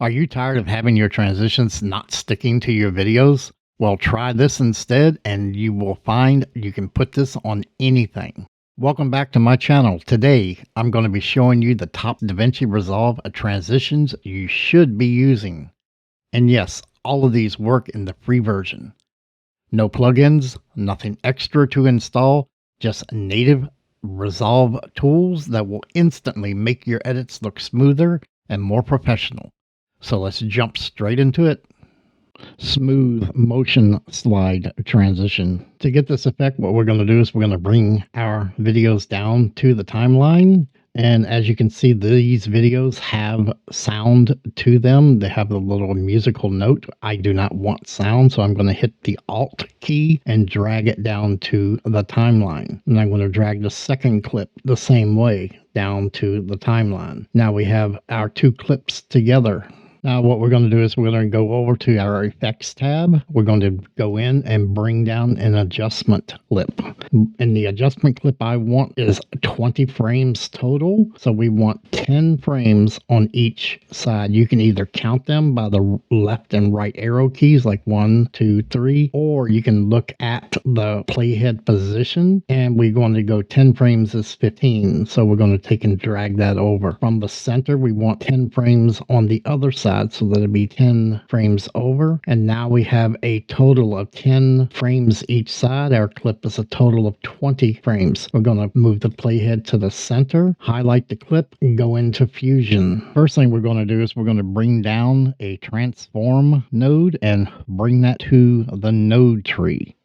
Are you tired of having your transitions not sticking to your videos? Well, try this instead, and you will find you can put this on anything. Welcome back to my channel. Today, I'm going to be showing you the top DaVinci Resolve transitions you should be using. And yes, all of these work in the free version. No plugins, nothing extra to install, just native Resolve tools that will instantly make your edits look smoother and more professional. So let's jump straight into it. Smooth motion slide transition. To get this effect, what we're going to do is we're going to bring our videos down to the timeline. And as you can see, these videos have sound to them. They have the little musical note. I do not want sound, so I'm going to hit the Alt key and drag it down to the timeline. And I'm going to drag the second clip the same way down to the timeline. Now we have our two clips together. Now what we're going to do is we're going to go over to our effects tab. We're going to go in and bring down an adjustment clip. And the adjustment clip I want is 20 frames total. So we want 10 frames on each side. You can either count them by the left and right arrow keys, like 1, 2, 3, or you can look at the playhead position, and we're going to go 10 frames is 15. So we're going to take and drag that over. From the center, we want 10 frames on the other side, so that it'd be 10 frames over. And now we have a total of 10 frames each side. Our clip is a total of 20 frames. We're going to move the playhead to the center, highlight the clip, and go into Fusion. First thing we're going to do is we're going to bring down a transform node and bring that to the node tree.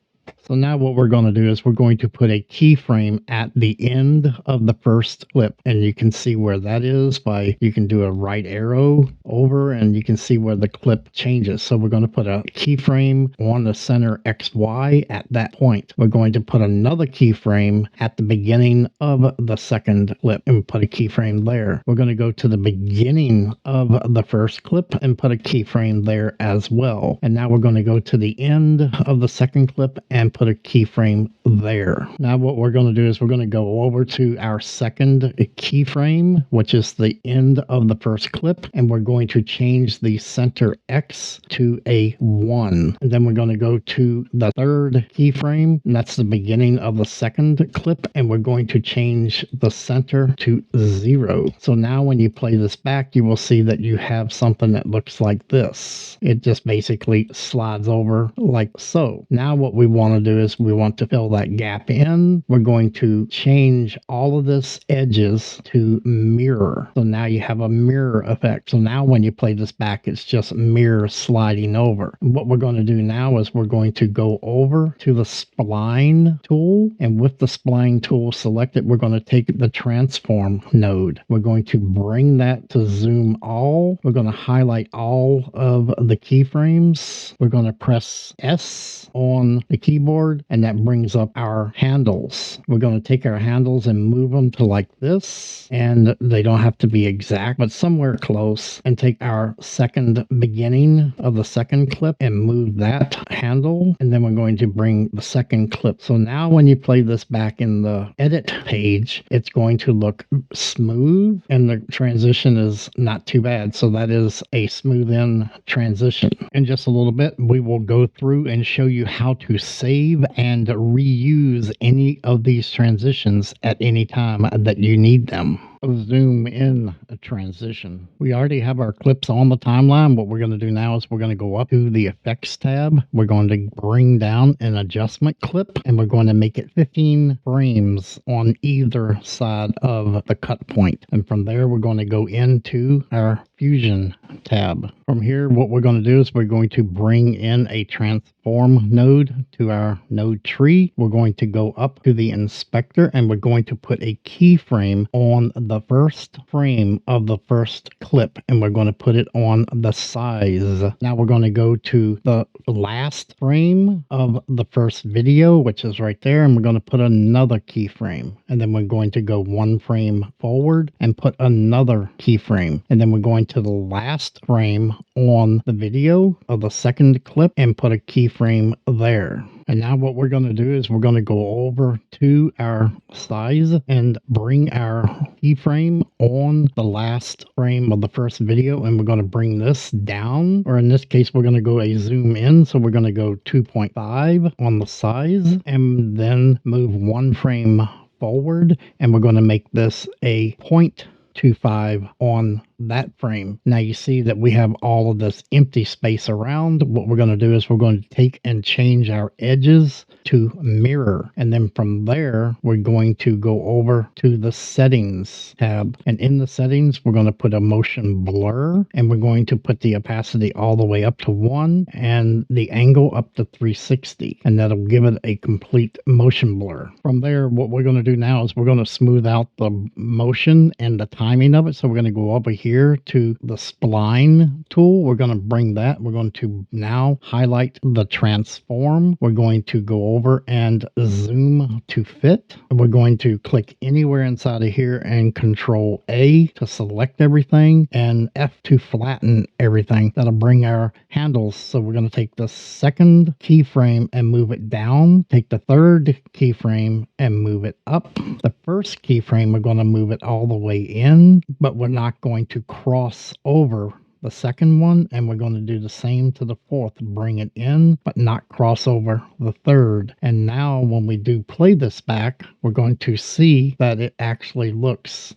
So now what we're going to do is we're going to put a keyframe at the end of the first clip, and you can see where that is by, you can do a right arrow over and you can see where the clip changes. So we're going to put a keyframe on the center XY at that point. We're going to put another keyframe at the beginning of the second clip and put a keyframe there. We're going to go to the beginning of the first clip and put a keyframe there as well. And now we're going to go to the end of the second clip and put a keyframe there. Now what we're going to do is we're going to go over to our second keyframe, which is the end of the first clip, and we're going to change the center X to a 1. And then we're going to go to the third keyframe, and that's the beginning of the second clip, and we're going to change the center to 0. So now when you play this back, you will see that you have something that looks like this. It just basically slides over like so. Now what we want to do is we want to fill that gap in. We're going to change all of this edges to mirror. So now you have a mirror effect. So now when you play this back, it's just mirror sliding over. And what we're going to do now is we're going to go over to the spline tool, and with the spline tool selected, we're going to take the transform node. We're going to bring that to zoom all. We're going to highlight all of the keyframes. We're going to press S on the keyboard, and that brings up our handles. We're going to take our handles and move them to like this, and they don't have to be exact, but somewhere close, and take our second beginning of the second clip and move that handle, and then we're going to bring the second clip. So now when you play this back in the edit page, it's going to look smooth, and the transition is not too bad. So that is a smooth in transition. In just a little bit, we will go through and show you how to save and reuse any of these transitions at any time that you need them. Zoom in a transition. We already have our clips on the timeline. What we're going to do now is we're going to go up to the effects tab. We're going to bring down an adjustment clip, and we're going to make it 15 frames on either side of the cut point. And from there, we're going to go into our Fusion tab. From here, what we're going to do is we're going to bring in a transform node to our node tree. We're going to go up to the inspector, and we're going to put a keyframe on the first frame of the first clip, and we're going to put it on the size. Now we're going to go to the last frame of the first video, which is right there, and we're going to put another keyframe, and then we're going to go one frame forward and put another keyframe, and then we're going to the last frame on the video of the second clip and put a keyframe keyframe there. And now what we're going to do is we're going to go over to our size and bring our keyframe on the last frame of the first video, and we're going to bring this down, or in this case we're going to go a zoom in, so we're going to go 2.5 on the size and then move one frame forward, and we're going to make this a 0.25 on that frame. Now you see that we have all of this empty space around. What we're going to do is we're going to take and change our edges to mirror, and then from there we're going to go over to the settings tab, and in the settings we're going to put a motion blur, and we're going to put the opacity all the way up to 1 and the angle up to 360, and that'll give it a complete motion blur. From there, what we're going to do now is we're going to smooth out the motion and the timing of it. So we're going to go over here to the spline tool. We're going to bring that. We're going to now highlight the transform. We're going to go over and zoom to fit. We're going to click anywhere inside of here and Control A to select everything and F to flatten everything. That'll bring our handles. So we're going to take the second keyframe and move it down. Take the third keyframe and move it up. The first keyframe, we're going to move it all the way in, but we're not going to cross over the second one, and we're going to do the same to the fourth. Bring it in, but not cross over the third. And now when we do play this back, we're going to see that it actually looks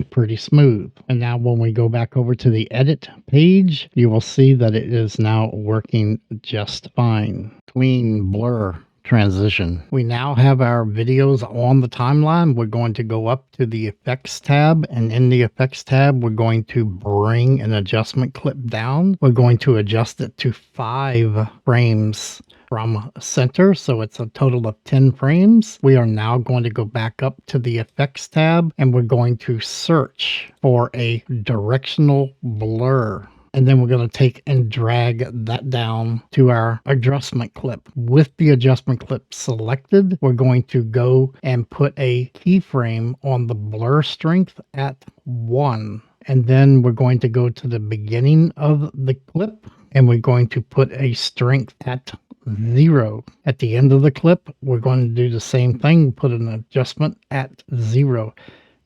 pretty smooth. And now when we go back over to the edit page, you will see that it is now working just fine. Clean blur transition. We now have our videos on the timeline. We're going to go up to the effects tab, and in the effects tab we're going to bring an adjustment clip down. We're going to adjust it to 5 frames from center, so it's a total of 10 frames. We are now going to go back up to the effects tab, and we're going to search for a directional blur. And then we're going to take and drag that down to our adjustment clip. With the adjustment clip selected, we're going to go and put a keyframe on the blur strength at 1. And then we're going to go to the beginning of the clip, and we're going to put a strength at 0. At the end of the clip, we're going to do the same thing, put an adjustment at 0.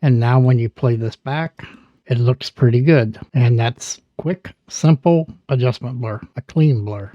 And now when you play this back, it looks pretty good. And that's quick, simple adjustment blur, a clean blur.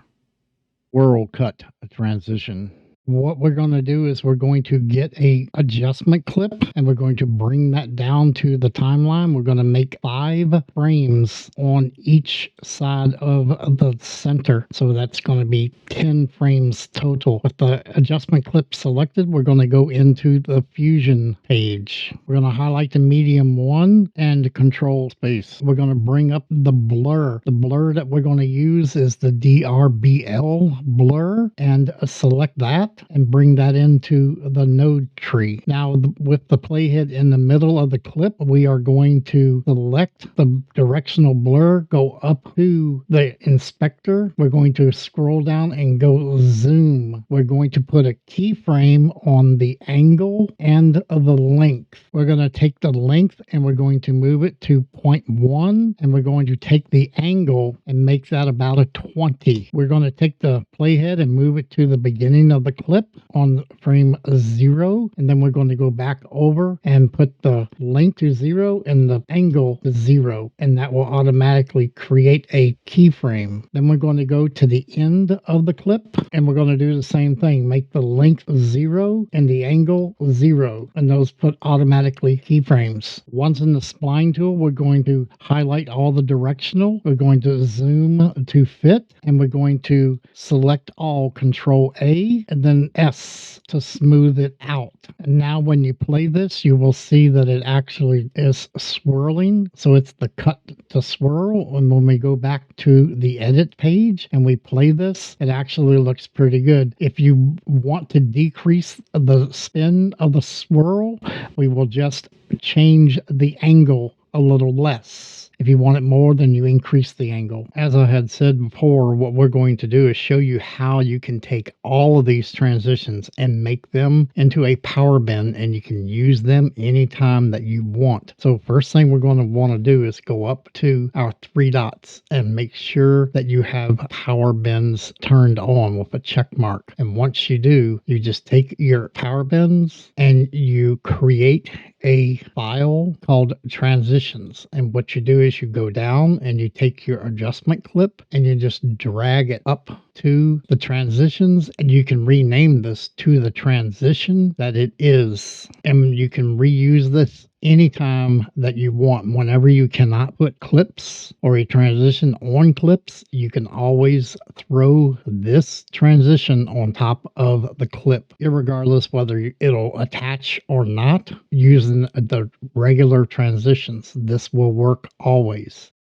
Swirl cut, a transition. What we're going to do is we're going to get a adjustment clip, and we're going to bring that down to the timeline. We're going to make 5 frames on each side of the center. So that's going to be 10 frames total. With the adjustment clip selected, we're going to go into the fusion page. We're going to highlight the medium 1 and control space. We're going to bring up the blur. The blur that we're going to use is the DRBL blur, and select that and bring that into the node tree. Now with the playhead in the middle of the clip, we are going to select the directional blur, go up to the inspector. We're going to scroll down and go zoom. We're going to put a keyframe on the angle and the length. We're going to take the length and we're going to move it to 0.1, and we're going to take the angle and make that about a 20. We're going to take the playhead and move it to the beginning of the clip on frame 0, and then we're going to go back over and put the length to 0 and the angle to 0, and that will automatically create a keyframe. Then we're going to go to the end of the clip, and we're going to do the same thing. Make the length 0 and the angle 0, and those put automatically keyframes. Once in the spline tool, we're going to highlight all the directional. We're going to zoom to fit, and we're going to select all, Control A, and then S to smooth it out. And now when you play this, you will see that it actually is swirling. So it's the cut to swirl. And when we go back to the edit page and we play this, it actually looks pretty good. If you want to decrease the spin of the swirl, we will just change the angle a little less. If you want it more, then you increase the angle. As I had said before, what we're going to do is show you how you can take all of these transitions and make them into a power bin, and you can use them anytime that you want. So first thing we're going to want to do is go up to our three dots and make sure that you have power bins turned on with a check mark. And once you do, you just take your power bins and you create a file called transitions. And what you do is you go down and you take your adjustment clip and you just drag it up to the transitions, and you can rename this to the transition that it is. And you can reuse this anytime that you want. Whenever you cannot put clips or a transition on clips, you can always throw this transition on top of the clip, irregardless whether it'll attach or not. Using the regular transitions, this will work always.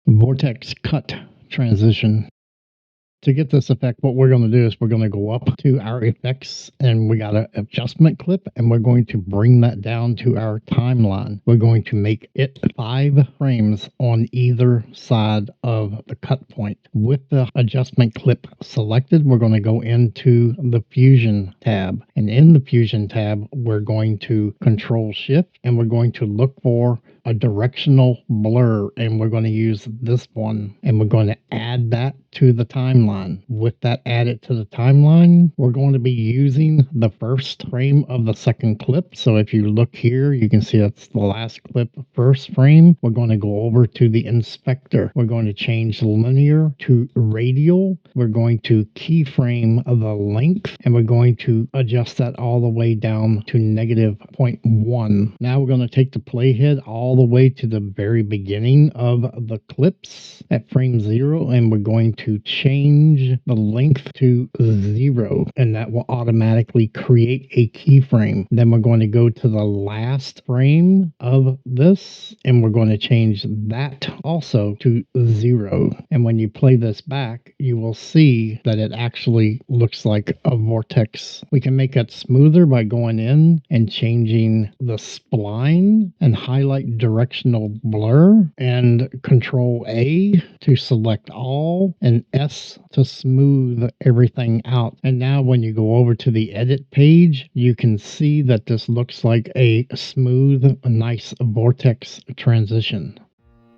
Vortex Cut transition. To get this effect, what we're going to do is we're going to go up to our effects, and we got an adjustment clip, and we're going to bring that down to our timeline. We're going to make it 5 frames on either side of the cut point. With the adjustment clip selected, we're going to go into the Fusion tab, and in the Fusion tab, we're going to Control Shift, and we're going to look for a directional blur, and we're going to use this one, and we're going to add that to the timeline. With that added to the timeline, we're going to be using the first frame of the second clip. So if you look here, you can see that's the last clip, first frame. We're going to go over to the inspector. We're going to change linear to radial. We're going to keyframe the length, and we're going to adjust that all the way down to -0.1. Now we're going to take the playhead all the way to the very beginning of the clips at frame 0, and we're going to change the length to 0, and that will automatically create a keyframe. Then we're going to go to the last frame of this, and we're going to change that also to 0. And when you play this back, you will see that it actually looks like a vortex. We can make it smoother by going in and changing the spline and highlight directional blur, and Control A to select all, and S to smooth everything out. And now when you go over to the edit page, you can see that this looks like a smooth, nice vortex transition.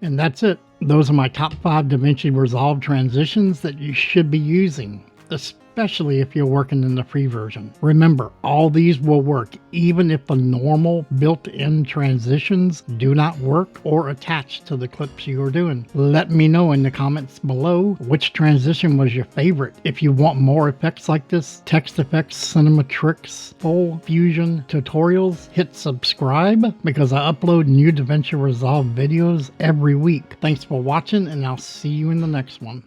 And that's it. Those are my top 5 DaVinci Resolve transitions that you should be using, especially if you're working in the free version. Remember, all these will work even if the normal built-in transitions do not work or attach to the clips you are doing. Let me know in the comments below which transition was your favorite. If you want more effects like this, text effects, cinema tricks, full Fusion tutorials, hit subscribe because I upload new DaVinci Resolve videos every week. Thanks for watching, and I'll see you in the next one.